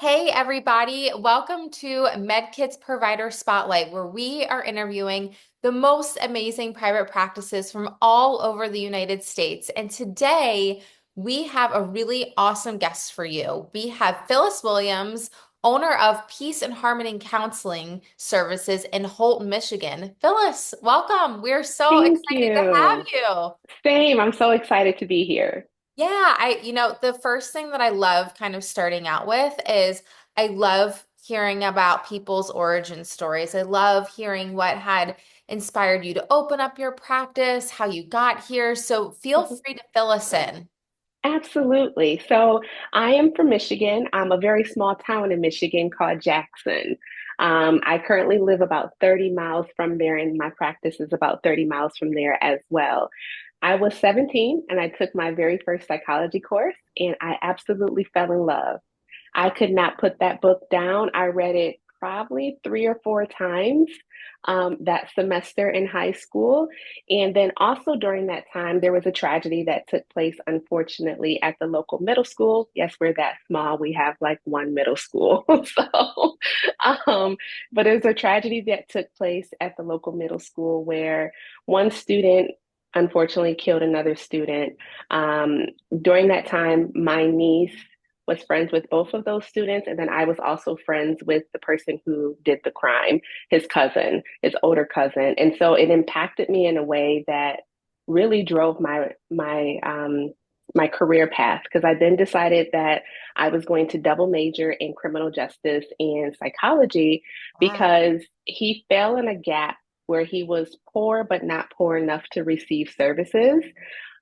Hey, everybody. Welcome to Meddkit's Provider Spotlight, where we are interviewing the most amazing private practices from all over the United States. And today we have a really awesome guest for you. We have Phyllis Williams, owner of Peace and Harmony Counseling Services in Holt, Michigan. Phyllis, welcome. We're so Thank excited to have you. you. Same. I'm so excited to be here. Yeah, the first thing that I love kind of starting out with is I love hearing about people's origin stories. I love hearing what had inspired you to open up your practice, how you got here. So feel Mhm. free to fill us in. Absolutely. So I am from Michigan. I'm a very small town in Michigan called Jackson. I currently live about 30 miles from there, and my practice is about 30 miles from there as well. I was 17 and I took my very first psychology course, and I absolutely fell in love. I could not put that book down. I read it probably three or four times that semester in high school. And then also during that time, there was a tragedy that took place, unfortunately, at the local middle school. Yes, we're that small. We have like one middle school. So, um, but it was a tragedy that took place at the local middle school where one student unfortunately killed another student. Um, During that time, my niece was friends with both of those students. And then I was also friends with the person who did the crime, his cousin, his older cousin. And so it impacted me in a way that really drove my career path because I then decided that I was going to double major in criminal justice and psychology Wow. because he fell in a gap where he was poor but not poor enough to receive services.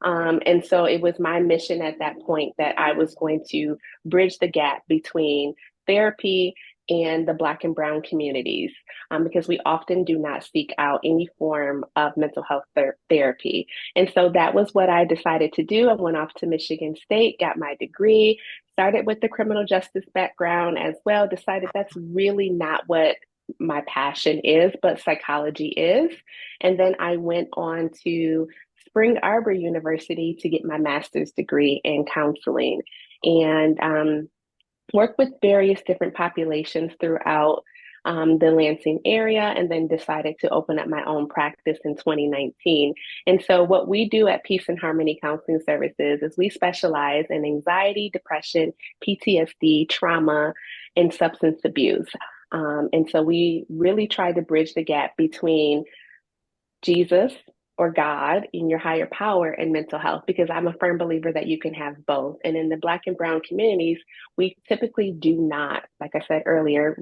And so it was my mission at that point that I was going to bridge the gap between therapy and the Black and Brown communities, because we often do not seek out any form of mental health therapy. And so that was what I decided to do. I went off to Michigan State, got my degree, started with the criminal justice background as well, decided that's really not what my passion is, but psychology is. And then I went on to Spring Arbor University to get my master's degree in counseling and work with various different populations throughout the Lansing area, and then decided to open up my own practice in 2019. And so, what we do at Peace and Harmony Counseling Services is we specialize in anxiety, depression, PTSD, trauma, and substance abuse. And so, we really try to bridge the gap between Jesus or God in your higher power and mental health because I'm a firm believer that you can have both. And in the Black and Brown communities, we typically do not, like I said earlier,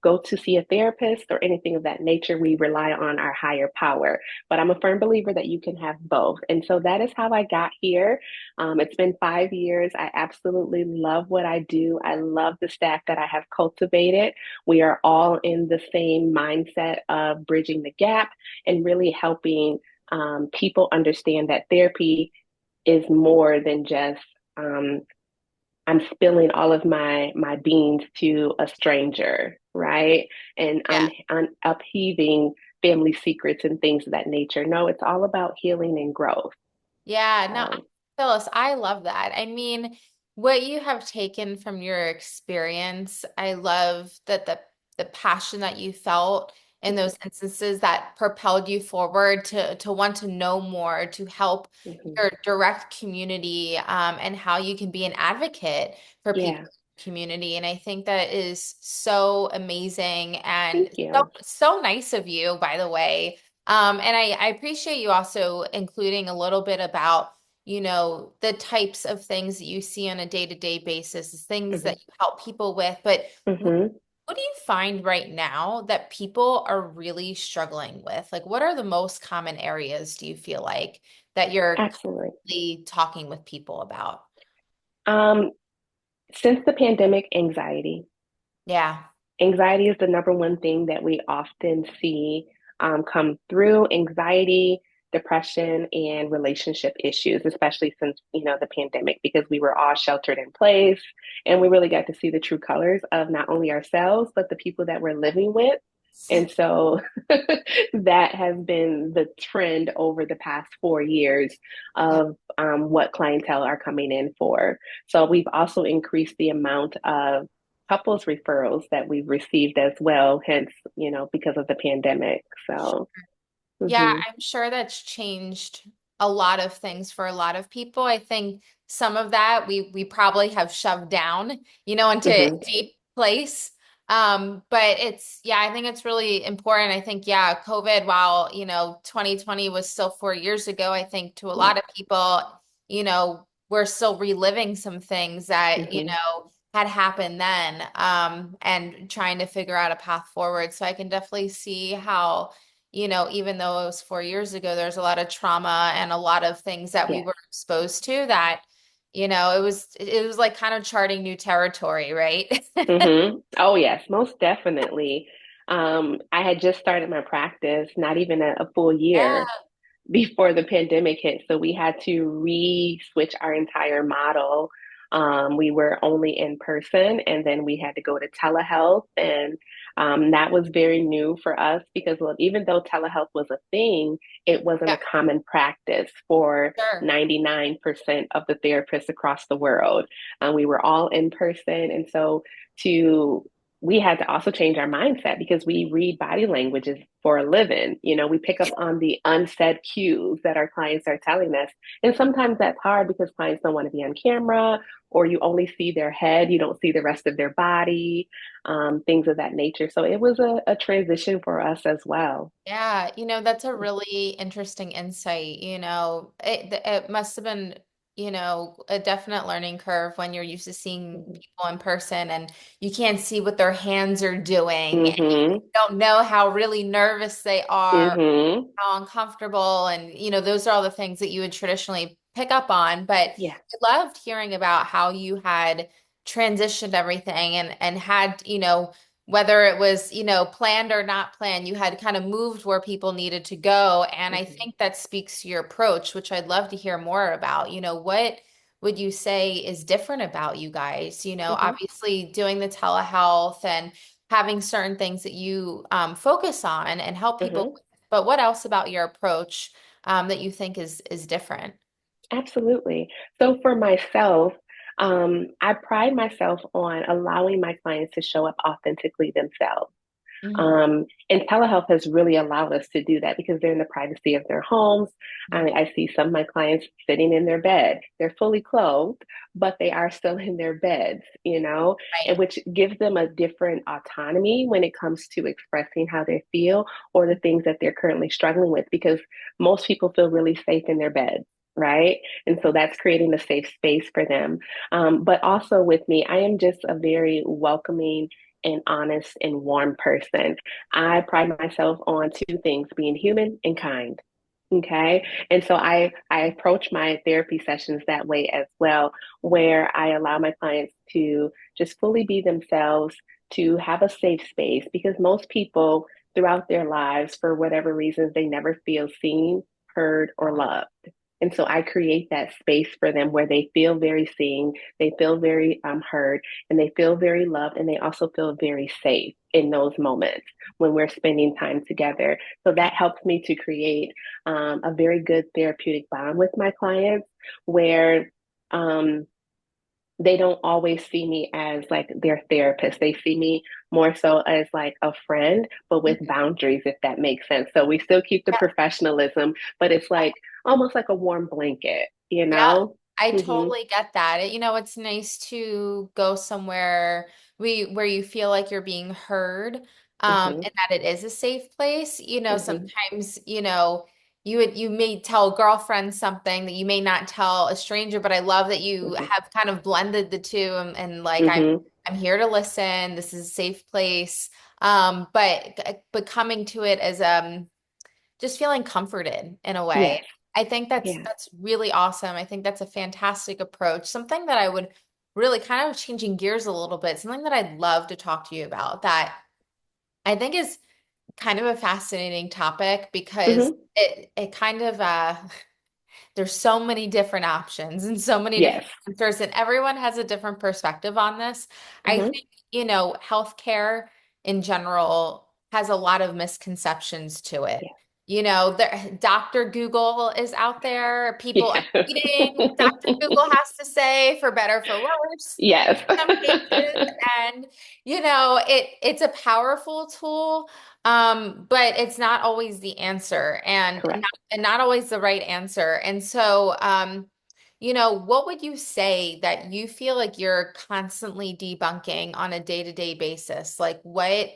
go to see a therapist or anything of that nature. We rely on our higher power. But I'm a firm believer that you can have both. And so that is how I got here. It's been 5 years. I absolutely love what I do. I love the staff that I have cultivated. We are all in the same mindset of bridging the gap and really helping people understand that therapy is more than just um, I'm spilling all of my beans to a stranger, right? And Yeah. I'm upheaving family secrets and things of that nature. No, it's all about healing and growth. Yeah, no, So, Phyllis, I love that. I mean, what you have taken from your experience, I love that the passion that you felt in those instances that propelled you forward to want to know more, to help mhm. your direct community, and how you can be an advocate for people Yeah, in the community. And I think that is so amazing and thank so you. so nice of you, by the way. And I appreciate you also including a little bit about, the types of things that you see on a day-to-day basis, things Hmm. that you help people with. But Hmm. what do you find right now that people are really struggling with? Like, what are the most common areas do you feel like that you're Absolutely. constantly talking with people about? Um, since the pandemic, anxiety. Yeah. Anxiety is the number one thing that we often see come through anxiety, depression, and relationship issues, especially since, the pandemic, because we were all sheltered in place and we really got to see the true colors of not only ourselves, but the people that we're living with. And so that has been the trend over the past 4 years Yeah. of what clientele are coming in for. So we've also increased the amount of couples referrals that we've received as well, hence, because of the pandemic. So, Yeah, hmm I'm sure that's changed a lot of things for a lot of people. I think some of that we probably have shoved down, into a hmm deep place. But yeah, I think it's really important. I think, yeah, COVID, while, 2020 was still 4 years ago, I think to a yeah, lot of people, we're still reliving some things that, hmm had happened then, and trying to figure out a path forward. So I can definitely see how even though it was 4 years ago, there's a lot of trauma and a lot of things that we yes. were exposed to that, it was like kind of charting new territory, right? Oh, yes, most definitely. I had just started my practice, not even a full Yeah, year before the pandemic hit. So we had to re-switch our entire model. We were only in person, and then we had to go to telehealth. And that was very new for us because, well, even though telehealth was a thing, it wasn't a yeah, common practice for sure. 99% of the therapists across the world. We were all in person. And so to we had to also change our mindset because we read body languages for a living. We pick up on the unsaid cues that our clients are telling us. And sometimes that's hard because clients don't want to be on camera, or you only see their head, you don't see the rest of their body, things of that nature. So it was a transition for us as well. Yeah, that's a really interesting insight. It must have been, a definite learning curve when you're used to seeing hmm people in person and you can't see what their hands are doing and you hmm don't know how really nervous they are, hmm how uncomfortable, and those are all the things that you would traditionally pick up on. But Yeah. I loved hearing about how you had transitioned everything and had, whether it was, planned or not planned, you had kind of moved where people needed to go. And I hmm think that speaks to your approach, which I'd love to hear more about. What would you say is different about you guys? hmm Obviously doing the telehealth and having certain things that you focus on and help people, hmm but what else about your approach that you think is different? Absolutely. So for myself, I pride myself on allowing my clients to show up authentically themselves. Hmm. And telehealth has really allowed us to do that because they're in the privacy of their homes. I see some of my clients sitting in their bed. They're fully clothed, but they are still in their beds, and Right. which gives them a different autonomy when it comes to expressing how they feel or the things that they're currently struggling with because most people feel really safe in their beds. Right. And so that's creating a safe space for them. But also with me, I am just a very welcoming and honest and warm person. I pride myself on two things, being human and kind. Okay. And so I approach my therapy sessions that way as well, where I allow my clients to just fully be themselves, to have a safe space, because most people throughout their lives, for whatever reasons, they never feel seen, heard, or loved. And so I create that space for them where they feel very seen, they feel very heard, and they feel very loved, and they also feel very safe in those moments when we're spending time together. So that helps me to create a very good therapeutic bond with my clients where um, they don't always see me as like their therapist. They see me more so as like a friend, but with Mhm. boundaries, if that makes sense. So we still keep the professionalism, but it's like almost like a warm blanket, you Yeah, know? I Mm-hmm. totally get that. It's nice to go somewhere where you feel like you're being heard, Mm-hmm. and that it is a safe place. Mm-hmm. Sometimes, you may tell a girlfriend something that you may not tell a stranger, but I love that you Mm-hmm. have kind of blended the two and like Mm-hmm. I'm here to listen. This is a safe place. But coming to it as just feeling comforted in a way. Yes. I think that's Yeah. that's really awesome. I think that's a fantastic approach. Something that I would really kind of changing gears a little bit, something that I'd love to talk to you about that I think is kind of a fascinating topic because Mm-hmm. it kind of there's so many different options and so many different Yes. answers, and everyone has a different perspective on this. I Mm-hmm. think, healthcare in general has a lot of misconceptions to it. Yes. Dr. Google is out there. People are Yeah. reading what Dr. Google has to say, for better, for worse, Yes. in some cases. And, it's a powerful tool, but it's not always the answer Correct. and not always the right answer. And so, what would you say that you feel like you're constantly debunking on a day-to-day basis? Like what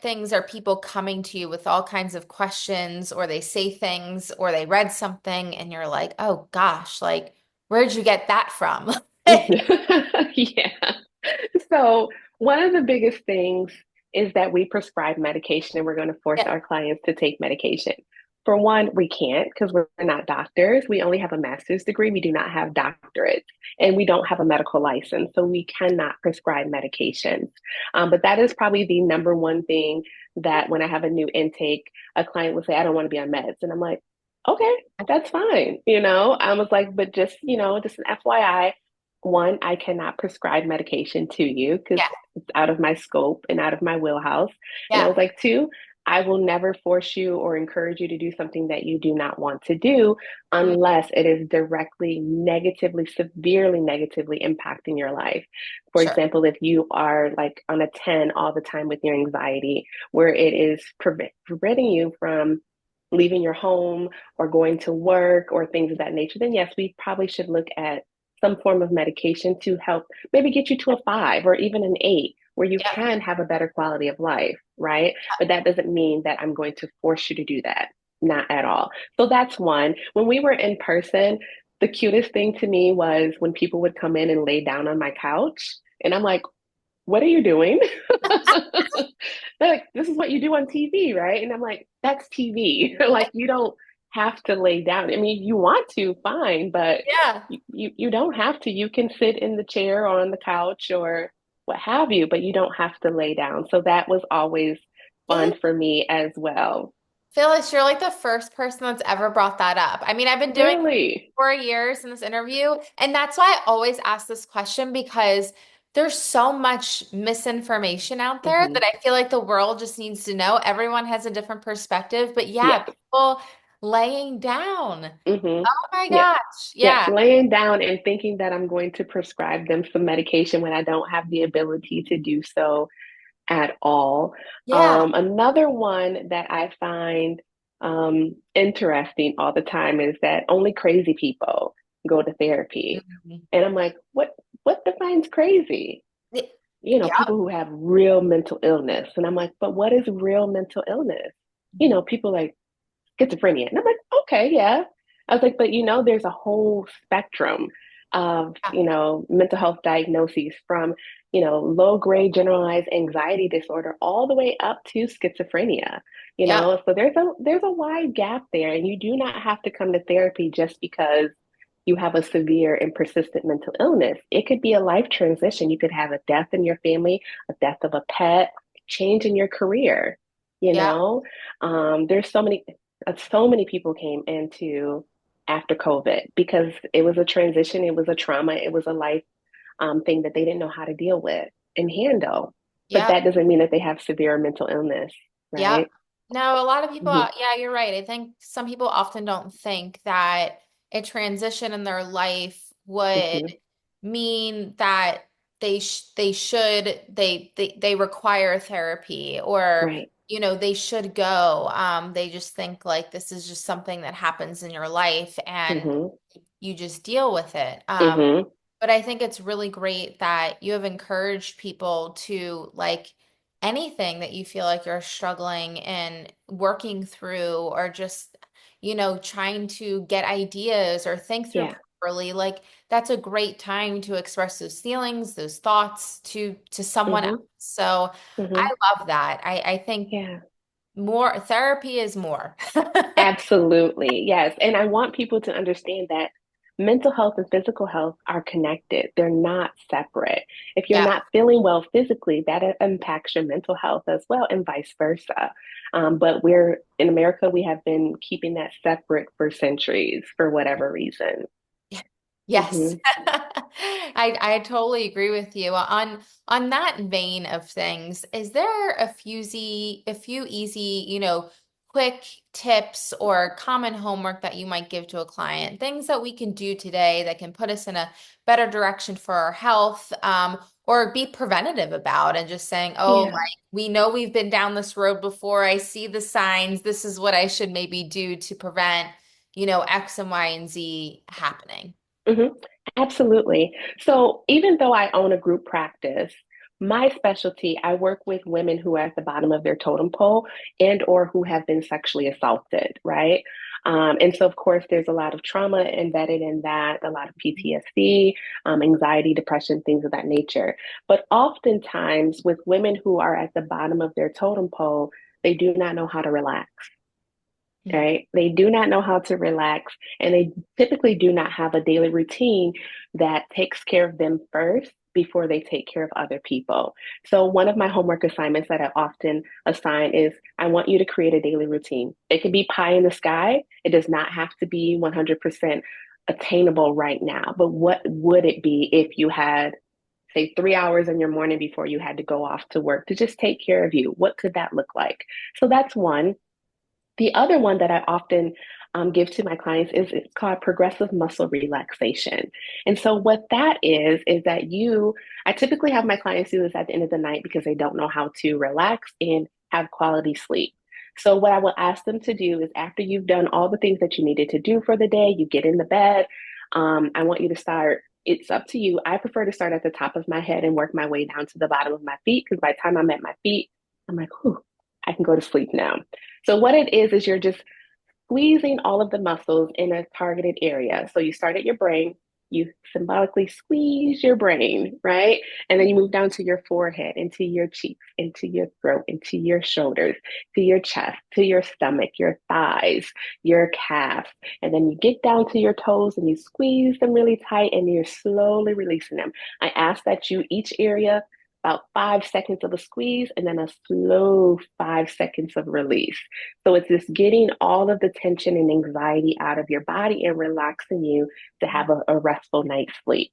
things are people coming to you with all kinds of questions, or they say things, or they read something and you're like, oh gosh, like where'd you get that from? Yeah. So, one of the biggest things is that we prescribe medication and we're going to force Yeah, our clients to take medication. For one, we can't because we're not doctors. We only have a master's degree. We do not have doctorates and we don't have a medical license. So, we cannot prescribe medications. But that is probably the number one thing that when I have a new intake, a client will say, I don't want to be on meds. And I'm like, okay, that's fine. I was like, but just an FYI, one, I cannot prescribe medication to you because yeah, it's out of my scope and out of my wheelhouse. And I yeah, was like, two, I will never force you or encourage you to do something that you do not want to do mm, unless it is directly negatively, severely negatively impacting your life. For sure, example, if you are like on a 10 all the time with your anxiety, where it is preventing you from leaving your home or going to work or things of that nature, then yes, we probably should look at some form of medication to help maybe get you to a 5 or even an 8 where you yeah, can have a better quality of life, right? But that doesn't mean that I'm going to force you to do that. Not at all. So that's one. When we were in person, the cutest thing to me was when people would come in and lay down on my couch. And I'm like, what are you doing? They're like, this is what you do on TV, right? And I'm like, that's TV. Like, you don't have to lay down. I mean, you want to, fine, but yeah, you don't have to. You can sit in the chair or on the couch or what have you, but you don't have to lay down. So that was always yeah. fun for me as well. Phyllis, you're like the first person that's ever brought that up. I mean, I've been doing Really? 4 years in this interview, and that's why I always ask this question, because there's so much misinformation out there Hmm. that I feel like the world just needs to know. Everyone has a different perspective, but yeah, Yes. people laying down. Hmm. Oh my Yes. gosh. Yes. Yeah. Laying down and thinking that I'm going to prescribe them some medication when I don't have the ability to do so at all. Yeah. Another one that I find interesting all the time is that only crazy people go to therapy. Mhm. And I'm like, what defines crazy? Yeah. People who have real mental illness. And I'm like, but what is real mental illness? People like schizophrenia. And I'm like, okay, yeah. I was like, but there's a whole spectrum of, Yeah. mental health diagnoses from, low grade generalized anxiety disorder all the way up to schizophrenia. Yeah. So there's a wide gap there, and you do not have to come to therapy just because you have a severe and persistent mental illness. It could be a life transition. You could have a death in your family, a death of a pet, change in your career. You Yeah. know, there's so many people came into after COVID because it was a transition, it was a trauma, it was a life thing that they didn't know how to deal with and handle. But Yeah. that doesn't mean that they have severe mental illness, Yeah. right? No, a lot of people, Hmm. yeah, you're right. I think some people often don't think that a transition in their life would Hmm. mean that they require therapy, or Right. they should go. They just think like this is just something that happens in your life and Hmm. you just deal with it. Hmm. But I think it's really great that you have encouraged people to, like, anything that you feel like you're struggling and working through, or just, trying to get ideas or think through Yeah. properly. Like, that's a great time to express those feelings, those thoughts to someone else. Hmm. So I Hmm. love that. I think Yeah. more therapy is more. Absolutely. Yes. And I want people to understand that mental health and physical health are connected. They're not separate. If you're Yeah. not feeling well physically, that impacts your mental health as well, and vice versa. But we're in America, we have been keeping that separate for centuries for whatever reason. Yes. Hmm. I totally agree with you. On that vein of things, is there a few easy, quick tips or common homework that you might give to a client, things that we can do today that can put us in a better direction for our health, or be preventative about and just saying, oh, Yeah. like we know we've been down this road before. I see the signs. This is what I should maybe do to prevent, X and Y and Z happening. hmm Absolutely. So even though I own a group practice, my specialty, I work with women who are at the bottom of their totem pole and or who have been sexually assaulted, right? And so, of course, there's a lot of trauma embedded in that, a lot of PTSD, anxiety, depression, things of that nature. But oftentimes, with women who are at the bottom of their totem pole, they do not know how to relax. Mm. Right? They do not know how to relax, and they typically do not have a daily routine that takes care of them first before they take care of other people. So, one of my homework assignments that I often assign is I want you to create a daily routine. It can be pie in the sky, it does not have to be 100% attainable right now. But what would it be if you had, say, 3 hours in your morning before you had to go off to work to just take care of you? What could that look like? So, that's one. The other one that I often give to my clients is it's called progressive muscle relaxation. And so what that is that I typically have my clients do this at the end of the night because they don't know how to relax and have quality sleep. So what I will ask them to do is after you've done all the things that you needed to do for the day, you get in the bed. I want you to start. It's up to you. I prefer to start at the top of my head and work my way down to the bottom of my feet because by the time I'm at my feet, I'm like, whew, I can go to sleep now. So what it is you're just squeezing all of the muscles in a targeted area. So you start at your brain, you symbolically squeeze your brain, right? And then you move down to your forehead, into your cheeks, into your throat, into your shoulders, to your chest, to your stomach, your thighs, your calf. And then you get down to your toes and you squeeze them really tight and you're slowly releasing them. I ask that you each area about 5 seconds of a squeeze and then a slow 5 seconds of release. So it's just getting all of the tension and anxiety out of your body and relaxing you to have a restful night's sleep.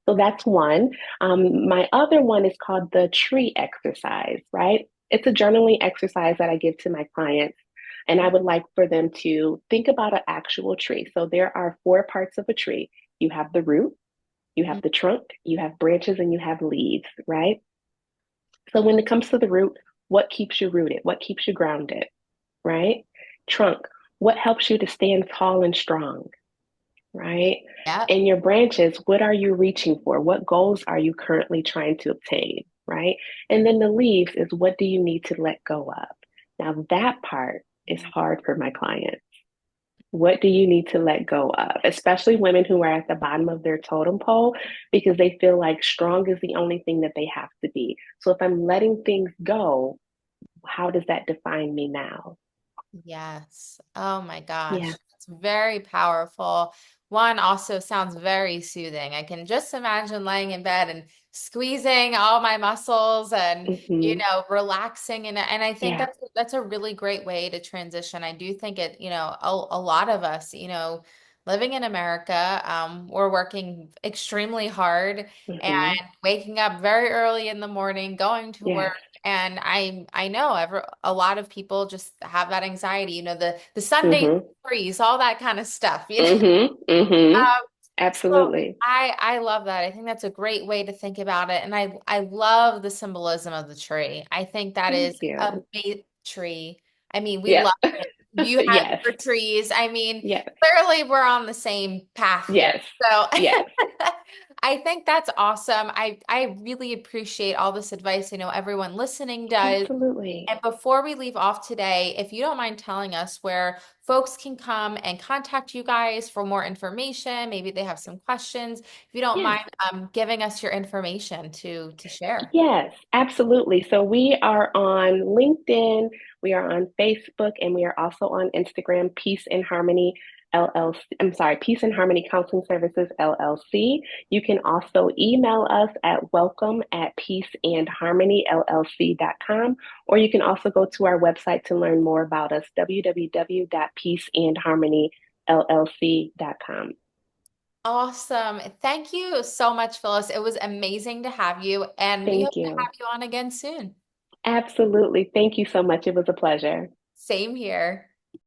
So that's one. My other one is called the tree exercise, right? It's a journaling exercise that I give to my clients. And I would like for them to think about an actual tree. So there are four parts of a tree. You have the root, you have the trunk, you have branches, and you have leaves, right? So when it comes to the root, what keeps you rooted? What keeps you grounded? Right? Trunk, what helps you to stand tall and strong? Right? Yep. And your branches, what are you reaching for? What goals are you currently trying to obtain? Right? And then the leaves is what do you need to let go of? Now, that part is hard for my clients. What do you need to let go of? Especially women who are at the bottom of their totem pole because they feel like strong is the only thing that they have to be. So if I'm letting things go, how does that define me now? Yes. Oh my gosh. Yeah. It's very powerful. One also sounds very soothing. I can just imagine laying in bed and squeezing all my muscles and, hmm relaxing. And I think Yeah. that's a really great way to transition. I do think it, a lot of us, living in America, we're working extremely hard and hmm waking up very early in the morning, going to Yes. work. And I know a lot of people just have that anxiety, the Sunday hmm freeze, all that kind of stuff, hmm Um, so Absolutely. I love that. I think that's a great way to think about it. And I love the symbolism of the tree. I think that Thank is a you. big tree. I mean, we Yeah. love it. You have Yes. your trees. I mean, Yes. clearly we're on the same path here. Yes. So Yes. I think that's awesome. I really appreciate all this advice. I know everyone listening does. Absolutely. And before we leave off today, if you don't mind telling us where folks can come and contact you guys for more information, maybe they have some questions. If you don't Yes. mind giving us your information to share. Yes, absolutely. So we are on LinkedIn, we are on Facebook, and we are also on Instagram, Peace and Harmony LLC. I'm sorry, Peace and Harmony Counseling Services LLC. You can also email us at welcome@peaceandharmonyllc.com, or you can also go to our website to learn more about us, www.peaceandharmonyllc.com. Awesome. Thank you so much, Phyllis. It was amazing to have you, and we hope Thank to you. have you on again soon. Absolutely. Thank you so much. It was a pleasure. Same here.